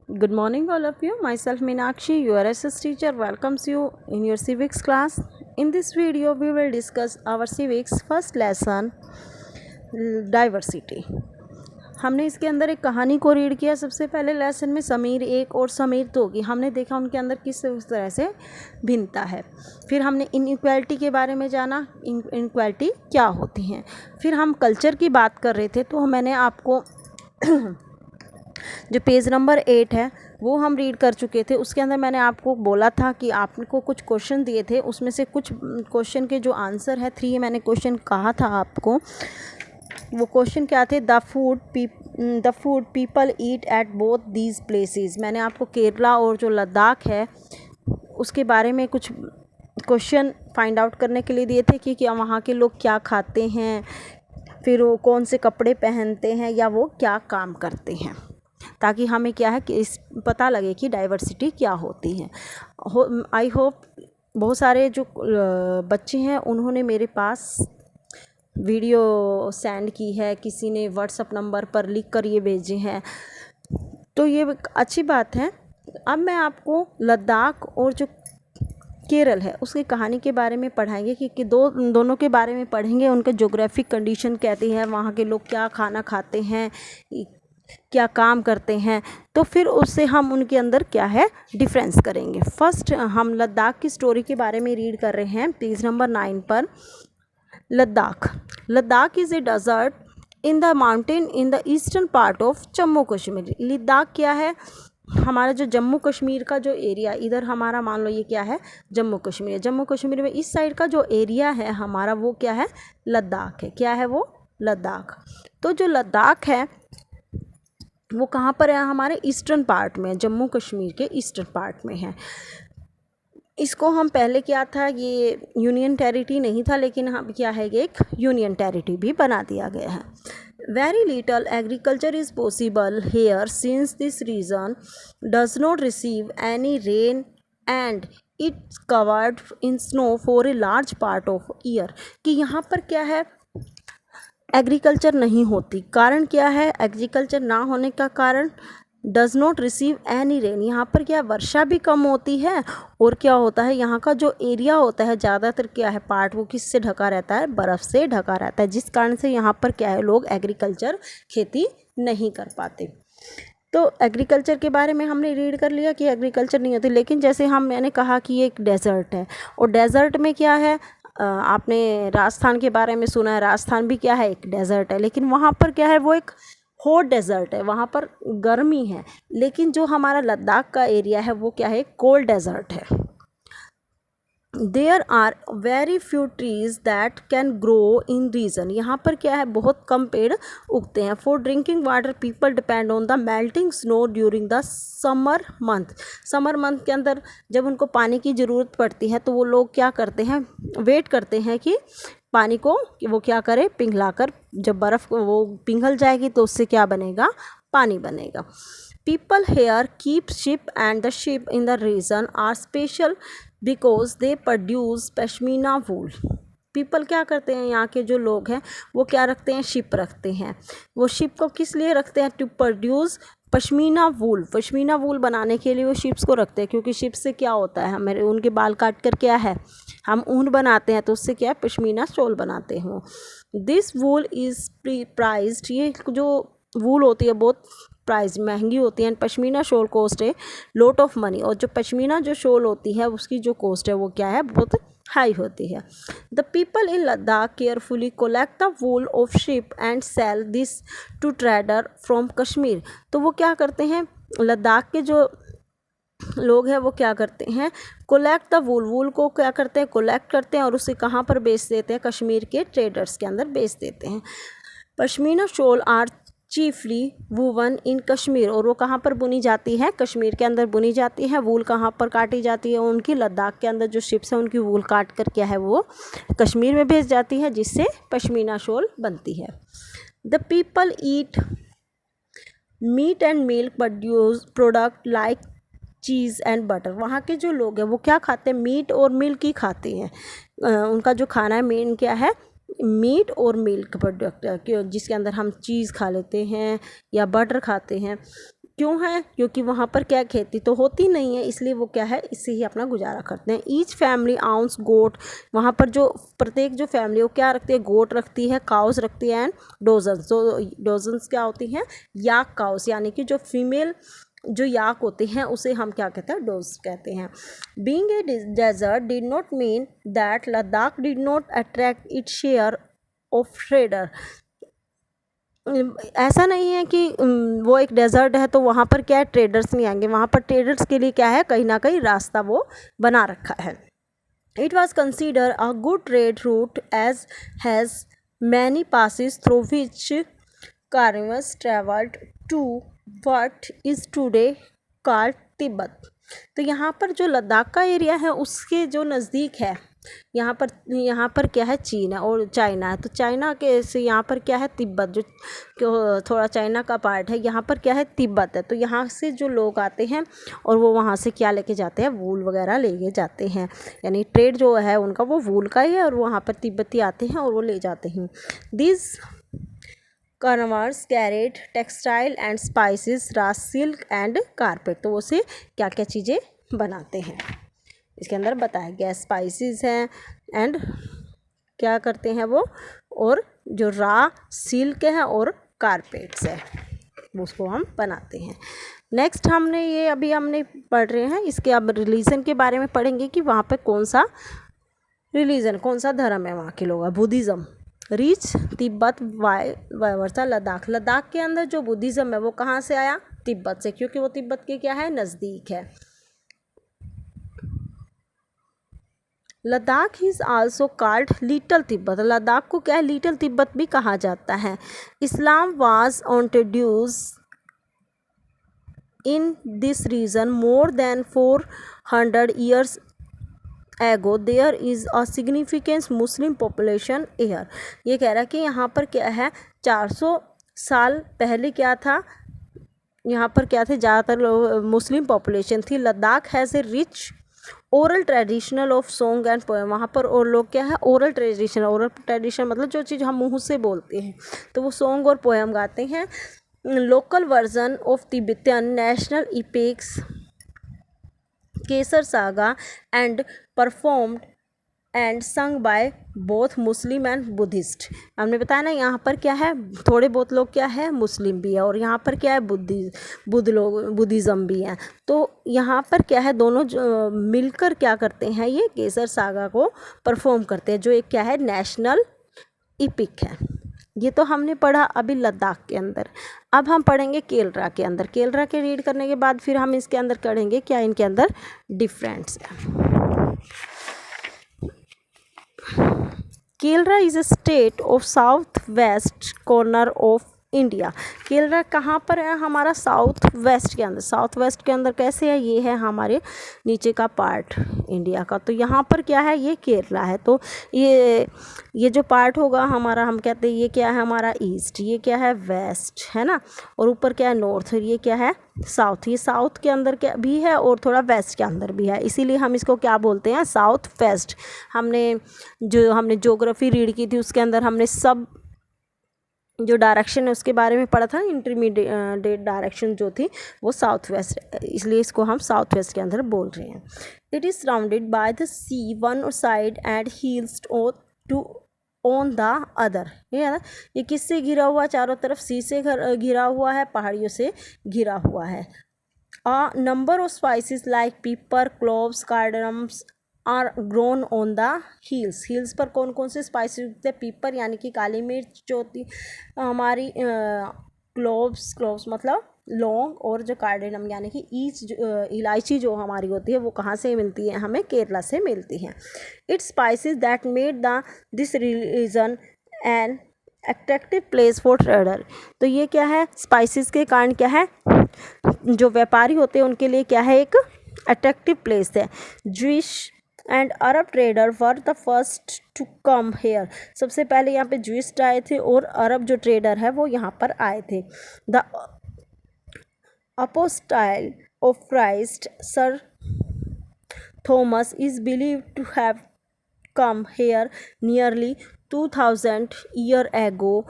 Good morning, all of you. Myself Meenakshi, your SS teacher, welcomes you in your civics class. In this video, we will discuss our civics first lesson, diversity. हमने इसके अंदर एक कहानी को read किया। सबसे पहले lesson में समीर एक और समीर दो की हमने देखा उनके अंदर किस तरह से भिन्नता है। फिर हमने इनइक्वालिटी के बारे में जाना, इनइक्वालिटी क्या होती हैं। फिर हम कल्चर की बात कर रहे थे, तो मैंने आपको जो पेज नंबर 8 है वो हम रीड कर चुके थे। उसके अंदर मैंने आपको बोला था कि आपको कुछ क्वेश्चन दिए थे, उसमें से कुछ क्वेश्चन के जो आंसर है 3 मैंने क्वेश्चन कहा था आपको। वो क्वेश्चन क्या थे? The food people eat at both these places. मैंने आपको केरला और जो लद्दाख है उसके बारे में कुछ क्वेश्चन फाइंड आउट करने के लिए दिए थे कि क्या वहाँ के लोग क्या खाते हैं, फिर वो कौन से कपड़े पहनते हैं या वो क्या काम करते हैं, ताकि हमें क्या है कि इस पता लगे कि डाइवर्सिटी क्या होती है। आई होप बहुत सारे जो बच्चे हैं उन्होंने मेरे पास वीडियो सेंड की है, किसी ने व्हाट्सएप नंबर पर लिख कर ये भेजे हैं, तो ये अच्छी बात है। अब मैं आपको लद्दाख और जो केरल है उसकी कहानी के बारे में पढ़ाएंगे कि दोनों के बारे में पढ़ेंगे। उनके ज्योग्राफिक कंडीशन कहती है, वहाँ के लोग क्या खाना खाते हैं, क्या काम करते हैं, तो फिर उससे हम उनके अंदर क्या है डिफरेंस करेंगे। फर्स्ट हम लद्दाख की स्टोरी के बारे में रीड कर रहे हैं पेज नंबर 9 पर। Ladakh is a desert in the mountain in the eastern part of Jammu Kashmir. Ladakh क्या है? हमारा जो जम्मू कश्मीर का जो एरिया, इधर हमारा मान लो ये क्या है जम्मू कश्मीर। जम्मू कश्मीर में इस साइड का जो एरिया है हमारा वो क्या है लद्दाख है। क्या है वो? लद्दाख। तो जो लद्दाख है वो कहाँ पर है? हमारे ईस्टर्न पार्ट में, जम्मू कश्मीर के ईस्टर्न पार्ट में है। इसको हम पहले क्या था, ये यूनियन टेरिटरी नहीं था, लेकिन हम क्या है ये एक यूनियन टेरिटरी भी बना दिया गया है। Very little agriculture is possible here since this region does not receive any rain and it's covered in snow for a large part of year. कि यहाँ पर क्या है एग्रीकल्चर नहीं होती। कारण क्या है एग्रीकल्चर ना होने का कारण? Does not receive any rain, यहाँ पर क्या वर्षा भी कम होती है, और क्या होता है यहाँ का जो एरिया होता है ज़्यादातर क्या है पार्ट वो किससे ढका रहता है? बर्फ़ से ढका रहता है, जिस कारण से यहाँ पर क्या है लोग एग्रीकल्चर खेती नहीं कर पाते। तो एग्रीकल्चर के बारे में हमने रीड कर लिया कि एग्रीकल्चर नहीं होती। लेकिन जैसे मैंने कहा कि ये एक डेजर्ट है, और डेजर्ट में क्या है आपने राजस्थान के बारे में सुना है, राजस्थान भी क्या है एक डेजर्ट है, लेकिन वहाँ पर क्या है वो एक हॉट डेजर्ट है, वहाँ पर गर्मी है। लेकिन जो हमारा लद्दाख का एरिया है वो क्या है कोल्ड डेजर्ट है। There are very few trees that can grow in region, यहाँ पर क्या है बहुत कम पेड़ उगते हैं। For drinking water people depend on the melting snow during the summer month. Summer month के अंदर जब उनको पानी की ज़रूरत पड़ती है तो वो लोग क्या करते हैं, वेट करते हैं कि पानी को कि वो क्या करे पिघला कर, जब बर्फ़ वो पिघल जाएगी तो उससे क्या बनेगा? पानी बनेगा। People here keep sheep and the sheep in the region are special because they produce pashmina wool. People क्या करते हैं, यहाँ के जो लोग हैं वो क्या रखते हैं? शिप रखते हैं। वो शिप को किस लिए रखते हैं? टू प्रोड्यूस पश्मीना वूल। पश्मीना वूल बनाने के लिए वो शिप्स को रखते हैं, क्योंकि शिप से क्या होता है हमारे उनके बाल काट कर क्या है हम ऊन बनाते हैं, तो उससे क्या है पश्मीना शॉल बनाते हैं। दिस वूल इज़ प्राइज्ड, ये जो वूल होती है बहुत प्राइस महंगी होती है। एंड पश्मीना शॉल कॉस्ट है लॉट ऑफ मनी, और जो पश्मीना जो शॉल होती है उसकी जो कॉस्ट है वो क्या है बहुत हाई होती है। The people in Ladakh carefully collect the wool of sheep and sell this to trader from Kashmir. तो वो क्या करते हैं लद्दाख के जो लोग हैं वो क्या करते हैं कलेक्ट द वूल को क्या करते हैं कलेक्ट करते हैं, और उसे कहाँ पर बेच देते हैं? कश्मीर के ट्रेडर्स के अंदर बेच देते हैं। Pashmina shawl are chiefly woven in Kashmir, और वो कहाँ पर बुनी जाती है? कश्मीर के अंदर बुनी जाती है। वूल कहाँ पर काटी जाती है? उनकी लद्दाख के अंदर जो शिप्स हैं उनकी वूल काट कर क्या है वो कश्मीर में भेज जाती है, जिससे पश्मीना शॉल बनती है। The people eat meat and milk product like cheese and butter. वहाँ के जो लोग हैं वो क्या खाते हैं? मीट और मिल्क ही खाते हैं। उनका जो खाना है मेन क्या है? मीट और मिल्क प्रोडक्ट, जिसके अंदर हम चीज़ खा लेते हैं या बटर खाते हैं। क्यों है? क्योंकि वहाँ पर क्या खेती तो होती नहीं है, इसलिए वो क्या है, इससे ही अपना गुजारा करते हैं। ईच फैमिली आउंस गोट, वहाँ पर जो प्रत्येक जो फैमिली वो क्या रखती है, गोट रखती है, काउस रखती है, एंड डोजन्स। तो डोजन्स क्या होती हैं, याक काउस, यानी कि जो फीमेल जो याक होते हैं उसे हम क्या कहते हैं, डोज कहते हैं। Being a desert did not mean that Ladakh did not attract its share of trader. ऐसा नहीं है कि वो एक डेजर्ट है तो वहाँ पर क्या है, ट्रेडर्स नहीं आएंगे, वहाँ पर ट्रेडर्स के लिए क्या है, कहीं ना कहीं रास्ता वो बना रखा है। It was consider a good trade route as has many passes through which caravans traveled to what is today called Tibet. तो यहाँ पर जो लद्दाख का एरिया है उसके जो नज़दीक है, यहाँ पर क्या है, चीन है और चाइना है। तो चाइना के से यहाँ पर क्या है, तिब्बत, जो थोड़ा चाइना का पार्ट है, यहाँ पर क्या है, तिब्बत है। तो यहाँ से जो लोग आते हैं और वो वहाँ से क्या लेके जाते हैं, वूल वगैरह लेके जाते हैं, यानी ट्रेड जो है उनका वो वूल का ही है, और वहाँ पर तिब्बती आते हैं और वो ले जाते हैं। This caravans carried textile and spices, raw silk and carpet. तो उसे क्या क्या चीज़ें बनाते हैं इसके अंदर बताया गया, स्पाइसेस हैं एंड क्या करते हैं वो, और जो रा सिल्क है और कारपेट्स है उसको हम बनाते हैं। नेक्स्ट हमने पढ़ रहे हैं, इसके अब रिलीजन के बारे में पढ़ेंगे कि वहाँ पे कौन सा रिलीजन, कौन सा धर्म है वहाँ के लोग, बुद्धिज़्म। रीच तिब्बत वर्सा लद्दाख, लद्दाख के अंदर जो बुद्धिज़्म है वो कहाँ से आया, तिब्बत से, क्योंकि वो तिब्बत के क्या है, नज़दीक है। Ladakh is also called little Tibet, Ladakh को क्या है, लिटिल तिब्बत भी कहा जाता है। Islam was introduce in this region more than 400 years ago, there is a significance Muslim population here. ये कह रहा है कि यहाँ पर क्या है, 400 साल पहले क्या था, यहाँ पर क्या थे, ज़्यादातर मुस्लिम पॉपुलेशन थी। Ladakh has a rich oral traditional of song and poem, वहाँ पर और लोग क्या है, ओरल ट्रेडिशन मतलब जो चीज़ हम मुँह से बोलते हैं, तो वो सॉन्ग और पोएम गाते हैं। Local version of Tibetan national इपिक्स Kesar saga and performed and sung by both Muslim and Buddhist. हमने बताया ना, यहाँ पर क्या है, थोड़े बहुत लोग क्या है, मुस्लिम भी है, और यहाँ पर क्या है, बुद्धिज़्म भी है। तो यहाँ पर क्या है, दोनों मिलकर क्या करते हैं, ये केसर सागा को परफॉर्म करते हैं, जो एक क्या है, नेशनल इपिक है। ये तो हमने पढ़ा अभी लद्दाख के अंदर। अब हम पढ़ेंगे केरला के अंदर। केरला के रीड करने के बाद फिर हम इसके अंदर पढ़ेंगे क्या इनके अंदर डिफरेंस है। Kerala is a state of south west corner of India. Kerala कहाँ पर है, हमारा साउथ वेस्ट के अंदर। साउथ वेस्ट के अंदर कैसे है, ये है हमारे नीचे का पार्ट इंडिया का। तो यहाँ पर क्या है, ये केरला है। तो ये जो पार्ट होगा हमारा, हम कहते हैं ये क्या है, हमारा ईस्ट, ये क्या है, वेस्ट है ना, और ऊपर क्या है, नॉर्थ, और ये क्या है, साउथ। ये साउथ के अंदर क्या भी है और थोड़ा वेस्ट के अंदर भी है, इसीलिए हम इसको क्या बोलते हैं, साउथ वेस्ट। हमने ज्योग्राफी रीड की थी उसके अंदर हमने सब जो डायरेक्शन है उसके बारे में पढ़ा था। इंटरमीडिएट डायरेक्शन जो थी वो साउथ वेस्ट, इसलिए इसको हम साउथ वेस्ट के अंदर बोल रहे हैं। It is surrounded by the sea one side and hills to on the other. ये है ना, ये किससे घिरा हुआ, चारों तरफ सी से घिरा हुआ है, पहाड़ियों से घिरा हुआ है। A number of spices like pepper, cloves, cardamoms are grown on the hills. Hills पर कौन कौन से स्पाइसेस उगते हैं, पीपर यानी कि काली मिर्च जो होती हमारी, क्लोव्स मतलब लौंग, और जो कार्डेनम यानी कि इलायची जो हमारी होती है वो कहाँ से मिलती है, हमें केरला से मिलती है। It's spices that made this region an attractive place for trader. तो ये क्या है, स्पाइसेस के कारण क्या है, जो व्यापारी होते हैं उनके लिए क्या है, एक अट्रैक्टिव प्लेस है। Jewish and Arab trader were the first to come here. सबसे पहले यहाँ पे ज्यूइश आए थे और अरब जो ट्रेडर है वो यहाँ पर आए थे। The apostle of Christ sir Thomas is believe to have come here nearly 2000 years ago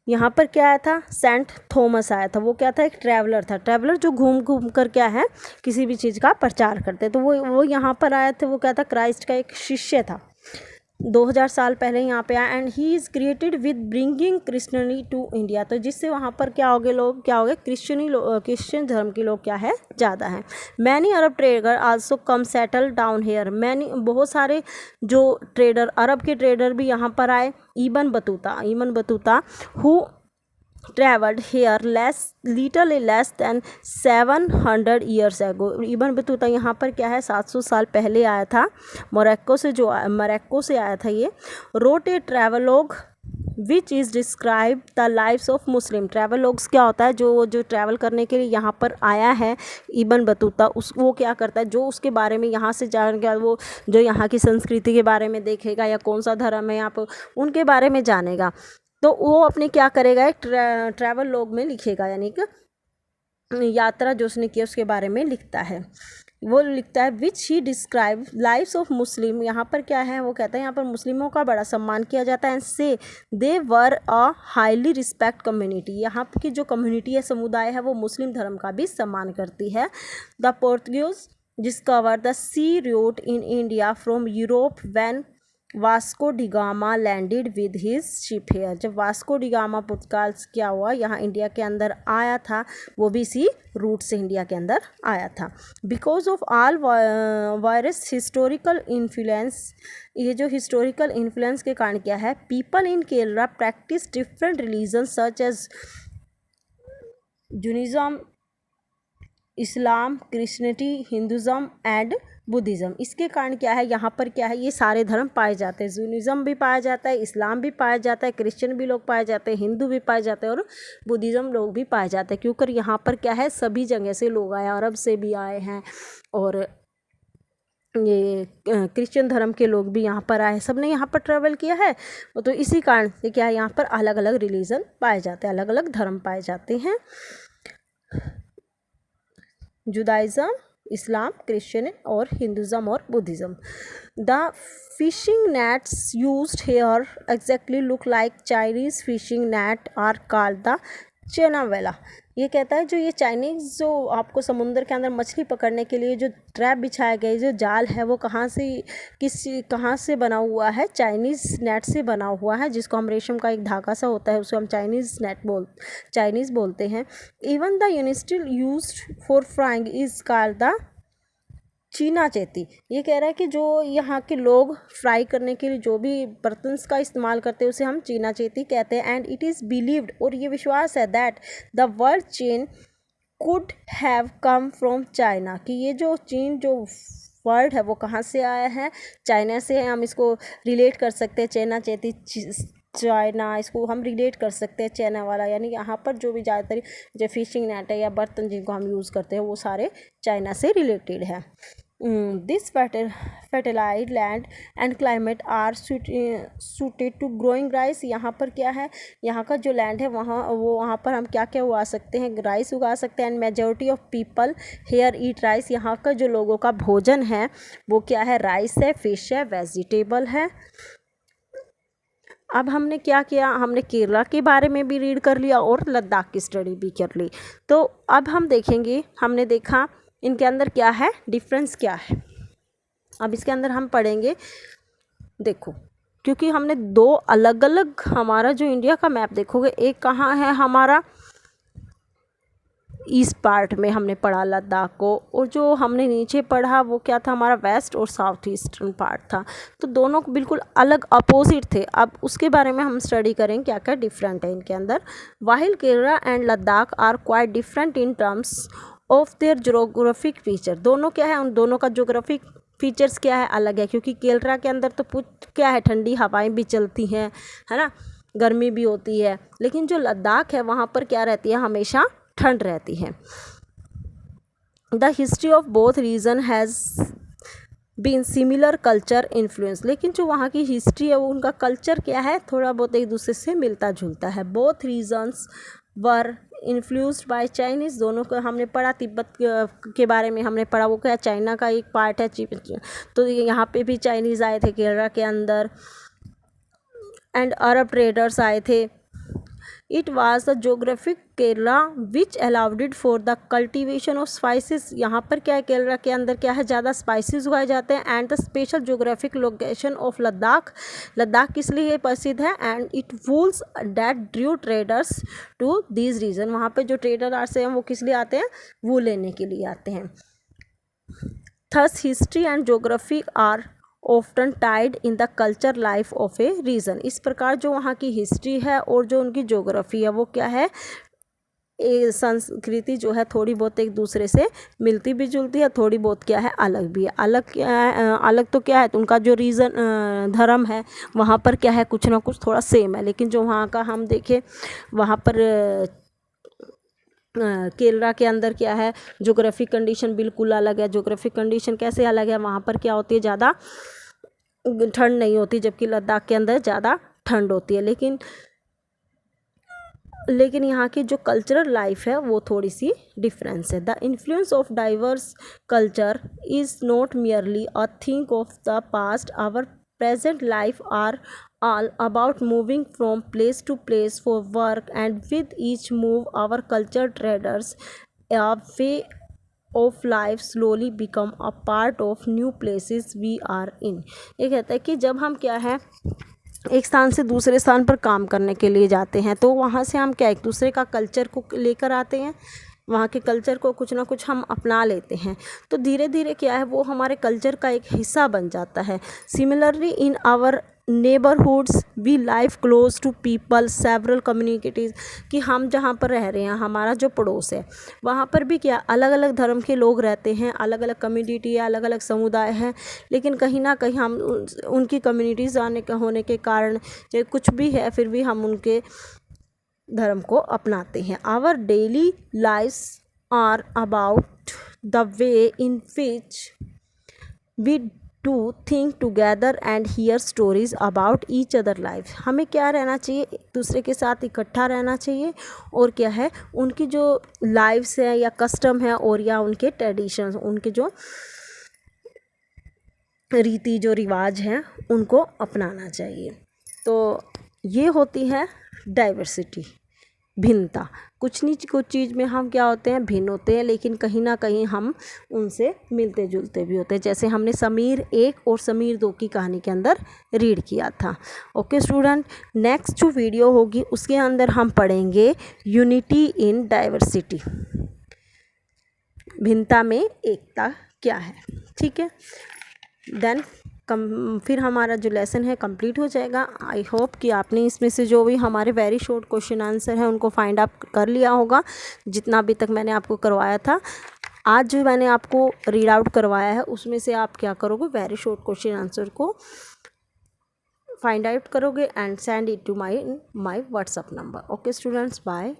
यहाँ पर क्या आया था, सेंट थॉमस आया था। वो क्या था, एक ट्रैवलर था। ट्रैवलर जो घूम घूम कर क्या है, किसी भी चीज़ का प्रचार करते। तो वो यहाँ पर आया था। वो क्या था, क्राइस्ट का एक शिष्य था। 2000 साल पहले यहाँ पे आया। And he is created with bringing Christianity to India. तो जिससे वहाँ पर क्या हो गए, लोग क्या हो गए, क्रिश्चियन धर्म के लोग क्या है, ज़्यादा हैं। Many Arab trader also come settle down here. Many बहुत सारे जो ट्रेडर, अरब के ट्रेडर भी यहाँ पर आए। Ibn Battuta who travelled here literally less than 700 years ago. Ibn Battuta यहाँ पर क्या है, 700 साल पहले आया था। मोरक्को से आया था ये। Wrote a travelogue which is describe the lifes of Muslim. Travelogues क्या होता है, जो ट्रैवल करने के लिए यहाँ पर आया है इबन बतूता, वो क्या करता है, जो उसके बारे में यहाँ से जान गया, वो जो यहाँ की संस्कृति के बारे में देखेगा, या कौन सा धर्म है यहाँ पर, उनके बारे में जानेगा। तो वो अपने क्या करेगा, एक ट्रैवल लॉग में लिखेगा, यानी कि यात्रा जो उसने की उसके बारे में लिखता है। वो लिखता है विच ही डिस्क्राइब लाइफ्स ऑफ मुस्लिम। यहाँ पर क्या है, वो कहता है यहाँ पर मुस्लिमों का बड़ा सम्मान किया जाता है। एंड से दे वर अ हाईली रिस्पेक्ट कम्युनिटी। यहाँ की जो कम्युनिटी है, समुदाय है, वो मुस्लिम धर्म का भी सम्मान करती है। The Portuguese discover the sea route in India from Europe when Vasco da Gama landed with his ship here. जब वास्को डिगामा पुर्तगाल क्या हुआ, यहाँ इंडिया के अंदर आया था, वो भी इसी रूट से इंडिया के अंदर आया था। Because of all various historical influence, ये जो हिस्टोरिकल इन्फ्लुएंस के कारण क्या है, people in Kerala practice different religion such as Judaism, Islam, Christianity, Hinduism and Buddhism. इसके कारण क्या है, यहाँ पर क्या है, ये सारे धर्म पाए जाते हैं। जूनिज़्म भी पाया जाता है, इस्लाम भी पाया जाता है, क्रिश्चियन भी लोग पाए जाते हैं, हिंदू भी पाए जाते हैं, और बुद्धिज़्म लोग भी पाए जाते हैं। क्योंकि यहाँ पर क्या है, सभी जगह से लोग आए, अरब से भी आए हैं, और ये क्रिश्चियन धर्म के लोग भी यहाँ पर आए, सब ने यहाँ पर ट्रैवल किया है। तो इसी कारण से क्या है, यहाँ पर अलग अलग रिलीजन पाए जाते हैं, अलग अलग धर्म पाए जाते हैं। जुदाइज़म, इस्लाम, क्रिश्चियन और हिंदुज़म और Buddhism. The fishing nets used here exactly look like Chinese fishing net are called the Cheenavala. ये कहता है जो ये चाइनीज़ जो आपको समुद्र के अंदर मछली पकड़ने के लिए जो ट्रैप बिछाया गया, जो जाल है, वो कहाँ से बना हुआ है, चाइनीज़ नेट से बना हुआ है, जिसको हम रेशम का एक धागा सा होता है, उसको हम चाइनीज़ बोलते हैं। Even the utensil used for frying is called the cheena chatti. ये कह रहा है कि जो यहाँ के लोग फ्राई करने के लिए जो भी बर्तन का इस्तेमाल करते हैं, उसे हम चीना चेती कहते हैं। एंड इट इज़ बिलीव्ड, और ये विश्वास है, दैट द वर्ड चीन could have come from China, कि ये जो चीन जो वर्ड है वो कहाँ से आया है, चाइना से है। हम इसको रिलेट कर सकते हैं, चीना चेती चाइना, इसको हम रिलेट कर सकते हैं चाइना वाला, यानी यहाँ पर जो भी ज़्यादातर जो फिशिंग नेट है या बर्तन जिनको हम यूज़ करते हैं, वो सारे चाइना से रिलेटेड है। This fertile land and climate are suited to growing rice. यहाँ पर क्या है, यहाँ का जो लैंड है वहाँ पर हम क्या क्या उगा सकते हैं, राइस उगा सकते हैं। And majority of people here eat rice. यहाँ का जो लोगों का भोजन है वो क्या है, राइस है, फिश है, वेजिटेबल है। अब हमने क्या किया, हमने केरला के बारे में भी रीड कर लिया और लद्दाख की स्टडी भी कर ली। तो अब हम देखेंगे, हमने देखा इनके अंदर क्या है, डिफरेंस क्या है। अब इसके अंदर हम पढ़ेंगे, देखो, क्योंकि हमने दो अलग अलग, हमारा जो इंडिया का मैप देखोगे, एक कहाँ है हमारा, ईस्ट पार्ट में हमने पढ़ा लद्दाख को, और जो हमने नीचे पढ़ा वो क्या था, हमारा वेस्ट और साउथ ईस्टर्न पार्ट था। तो दोनों बिल्कुल अलग अपोजिट थे। अब उसके बारे में हम स्टडी करेंगे क्या क्या डिफरेंट है इनके अंदर। While Kerala and Ladakh are quite different in terms of their geographic feature. दोनों क्या है, उन दोनों का जोग्राफिक फीचर्स क्या है, अलग है। क्योंकि केरला के अंदर तो क्या है, ठंडी हवाएं भी चलती हैं, है ना, गर्मी भी होती है। लेकिन जो लद्दाख है वहाँ पर क्या रहती है, हमेशा ठंड रहती है। The history of both region has been similar culture influence. लेकिन जो वहाँ की हिस्ट्री है वो, उनका कल्चर क्या है, थोड़ा बहुत एक दूसरे से मिलता जुलता है। Both regions were influenced by Chinese. दोनों को हमने पढ़ा, तिब्बत के बारे में हमने पढ़ा, वो क्या चाइना का एक पार्ट है। तो यहाँ पे भी चाइनीज़ आए थे केरला के अंदर, एंड अरब ट्रेडर्स आए थे। It was the geographic Kerala which allowed it for the cultivation of spices. यहाँ पर क्या है, केरला के अंदर क्या है, ज़्यादा स्पाइसेस उगाए जाते हैं। And the special geographic location of Ladakh, Ladakh किस लिए प्रसिद्ध है, and it wools that drew traders to this region. वहाँ पे जो ट्रेडर आते हैं वो किस लिए आते हैं, वो लेने के लिए आते हैं। Thus history and geography are often tied in the culture life of a region. इस प्रकार जो वहाँ की हिस्ट्री है और जो उनकी जोग्राफी है वो क्या है, संस्कृति जो है थोड़ी बहुत एक दूसरे से मिलती भी जुलती है, थोड़ी बहुत क्या है अलग भी है। अलग क्या है, अलग तो क्या है, तो उनका जो रीज़न धर्म है वहाँ पर क्या है, कुछ ना कुछ थोड़ा सेम है। लेकिन जो वहाँ का हम देखें, वहाँ पर केरला के अंदर क्या है, जोग्राफिक कंडीशन बिल्कुल अलग है। जोग्राफिक कंडीशन कैसे अलग है, वहाँ पर क्या होती है, ज़्यादा ठंड नहीं होती, जबकि लद्दाख के अंदर ज़्यादा ठंड होती है। लेकिन यहाँ की जो कल्चरल लाइफ है वो थोड़ी सी डिफरेंस है। The influence of diverse culture is not merely a thing of the past, our present life are all about moving from place to place for work, and with each move our culture traders a way of life slowly become a part of new places we are in। ये कहता है कि जब हम क्या है एक स्थान से दूसरे स्थान पर काम करने के लिए जाते हैं तो वहाँ से हम क्या एक दूसरे का कल्चर को लेकर आते हैं, वहाँ के कल्चर को कुछ ना कुछ हम अपना लेते हैं, तो धीरे धीरे क्या है वो हमारे कल्चर का एक हिस्सा बन जाता है। Similarly in our neighbourhoods we live close to people several communities, कि हम जहाँ पर रह रहे हैं, हमारा जो पड़ोस है वहाँ पर भी क्या अलग अलग धर्म के लोग रहते हैं, अलग अलग कम्युनिटी है, अलग अलग समुदाय हैं, लेकिन कहीं ना कहीं हम उनकी कम्युनिटीज़ आने का होने के कारण चाहे कुछ भी है फिर भी हम उनके धर्म को अपनाते हैं। Our daily lives are about the way in which we to think together and hear stories about each other life. हमें क्या रहना चाहिए, एक दूसरे के साथ इकट्ठा रहना चाहिए, और क्या है उनकी जो लाइफ्स है या कस्टम है और या उनके ट्रेडिशंस, उनके जो रीति जो रिवाज हैं उनको अपनाना चाहिए। तो ये होती है डाइवर्सिटी, भिन्नता। कुछ चीज़ में हम क्या होते हैं, भिन्न होते हैं, लेकिन कहीं ना कहीं हम उनसे मिलते जुलते भी होते हैं, जैसे हमने समीर 1 और समीर 2 की कहानी के अंदर रीड किया था। ओके स्टूडेंट, नेक्स्ट जो वीडियो होगी उसके अंदर हम पढ़ेंगे यूनिटी इन डाइवर्सिटी, भिन्नता में एकता क्या है। ठीक है, देन फिर हमारा जो लेसन है कंप्लीट हो जाएगा। आई होप कि आपने इसमें से जो भी हमारे वेरी शॉर्ट क्वेश्चन आंसर है उनको फाइंड आउट कर लिया होगा, जितना अभी तक मैंने आपको करवाया था। आज जो मैंने आपको रीड आउट करवाया है उसमें से आप क्या करोगे, वेरी शॉर्ट क्वेश्चन आंसर को फाइंड आउट करोगे and send it to my WhatsApp number. Okay students, bye.